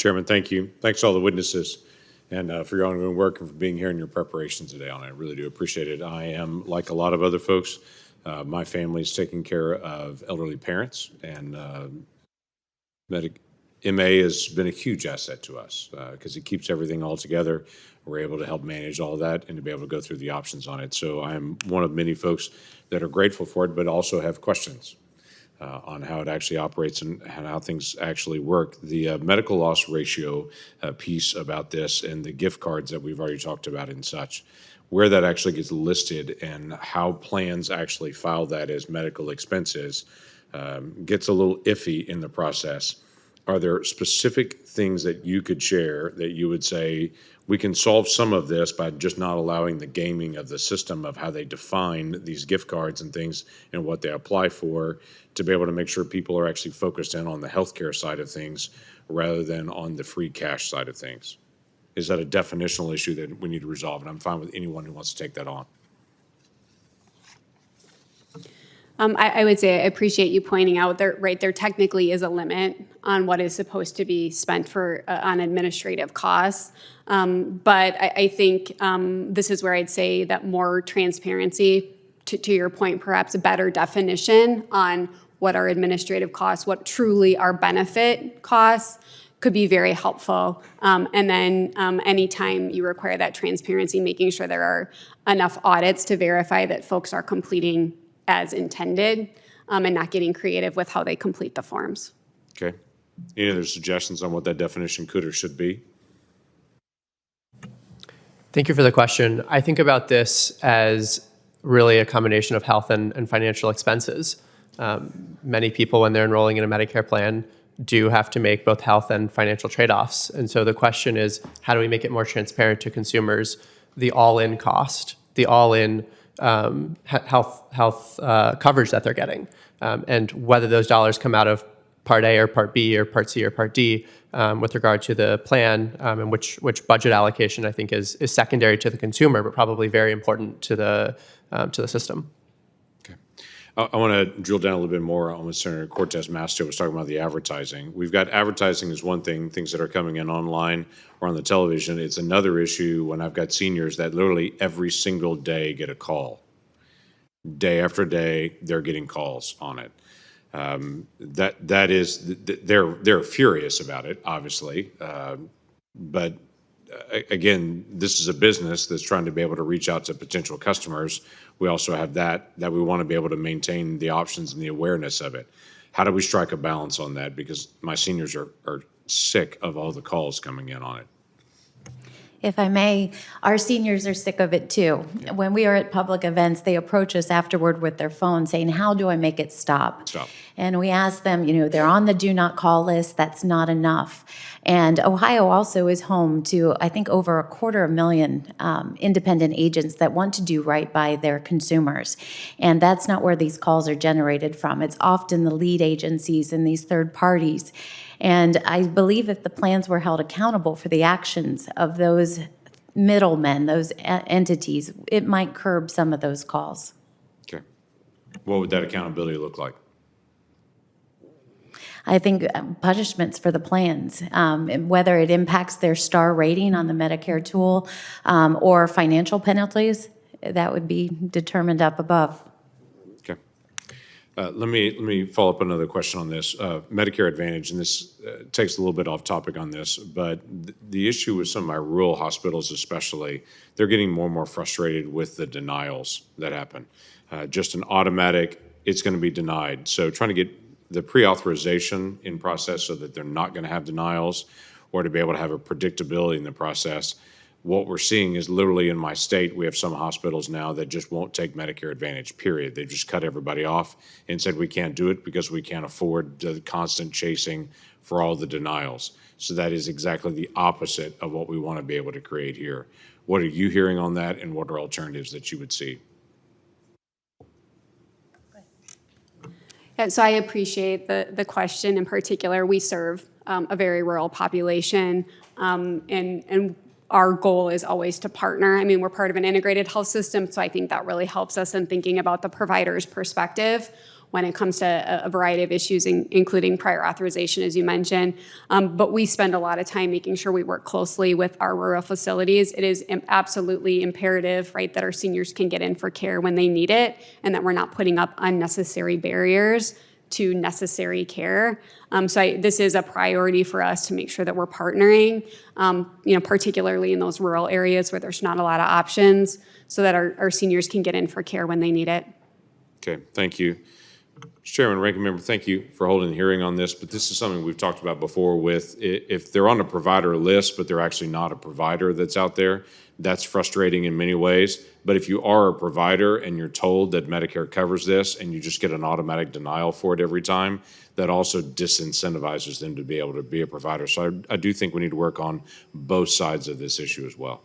Chairman, thank you. Thanks to all the witnesses and for your ongoing work and for being here and your preparation today on it. I really do appreciate it. I am, like a lot of other folks, my family's taking care of elderly parents, and MA has been a huge asset to us because it keeps everything all together. We're able to help manage all that and to be able to go through the options on it. So I'm one of many folks that are grateful for it, but also have questions on how it actually operates and how things actually work. The medical loss ratio piece about this and the gift cards that we've already talked about and such, where that actually gets listed and how plans actually file that as medical expenses gets a little iffy in the process. Are there specific things that you could share that you would say we can solve some of this by just not allowing the gaming of the system of how they define these gift cards and things and what they apply for, to be able to make sure people are actually focused in on the healthcare side of things rather than on the free cash side of things? Is that a definitional issue that we need to resolve? And I'm fine with anyone who wants to take that on. I would say I appreciate you pointing out there, right, there technically is a limit on what is supposed to be spent for on administrative costs. But I think this is where I'd say that more transparency, to your point, perhaps a better definition on what are administrative costs, what truly are benefit costs, could be very helpful. And then anytime you require that transparency, making sure there are enough audits to verify that folks are completing as intended and not getting creative with how they complete the forms. Okay. Any other suggestions on what that definition could or should be? Thank you for the question. I think about this as really a combination of health and financial expenses. Many people, when they're enrolling in a Medicare plan, do have to make both health and financial trade-offs. And so the question is, how do we make it more transparent to consumers, the all-in cost, the all-in health coverage that they're getting, and whether those dollars come out of Part A or Part B or Part C or Part D with regard to the plan, and which budget allocation I think is secondary to the consumer, but probably very important to the system. Okay. I want to drill down a little bit more on what Senator Cortez Masto was talking about, the advertising. We've got advertising is one thing, things that are coming in online or on the television. It's another issue when I've got seniors that literally every single day get a call. Day after day, they're getting calls on it. That is, they're furious about it, obviously. But again, this is a business that's trying to be able to reach out to potential customers. We also have that we want to be able to maintain the options and the awareness of it. How do we strike a balance on that? Because my seniors are sick of all the calls coming in on it. If I may, our seniors are sick of it too. Yeah. When we are at public events, they approach us afterward with their phone saying, how do I make it stop? And we ask them, they're on the do not call list. That's not enough. And Ohio also is home to, I think, over 250,000 independent agents that want to do right by their consumers. And that's not where these calls are generated from. It's often the lead agencies and these third parties. And I believe if the plans were held accountable for the actions of those middlemen, those entities, it might curb some of those calls. Okay. What would that accountability look like? I think punishments for the plans, whether it impacts their star rating on the Medicare tool or financial penalties, that would be determined up above. Okay. Let me follow up another question on this. Medicare Advantage, and this takes a little bit off topic on this, but the issue with some of my rural hospitals especially, they're getting more and more frustrated with the denials that happen. Just an automatic, it's going to be denied. So trying to get the pre-authorization in process so that they're not going to have denials, or to be able to have a predictability in the process. What we're seeing is literally in my state, we have some hospitals now that just won't take Medicare Advantage, period. They just cut everybody off and said we can't do it because we can't afford the constant chasing for all the denials. So that is exactly the opposite of what we want to be able to create here. What are you hearing on that, and what are alternatives that you would see? Yeah, so I appreciate the question in particular. We serve a very rural population, and our goal is always to partner. I mean, we're part of an integrated health system, so I think that really helps us in thinking about the provider's perspective. when it comes to a variety of issues, including prior authorization, as you mentioned. But we spend a lot of time making sure we work closely with our rural facilities. It is absolutely imperative, right, that our seniors can get in for care when they need it, and that we're not putting up unnecessary barriers to necessary care. This is a priority for us to make sure that we're partnering, particularly in those rural areas where there's not a lot of options, so that our seniors can get in for care when they need it. Okay, thank you. Mr. Chairman, Ranking Member, thank you for holding the hearing on this, but this is something we've talked about before with if they're on a provider list, but they're actually not a provider that's out there, that's frustrating in many ways. But if you are a provider and you're told that Medicare covers this and you just get an automatic denial for it every time, that also disincentivizes them to be able to be a provider. So I do think we need to work on both sides of this issue as well.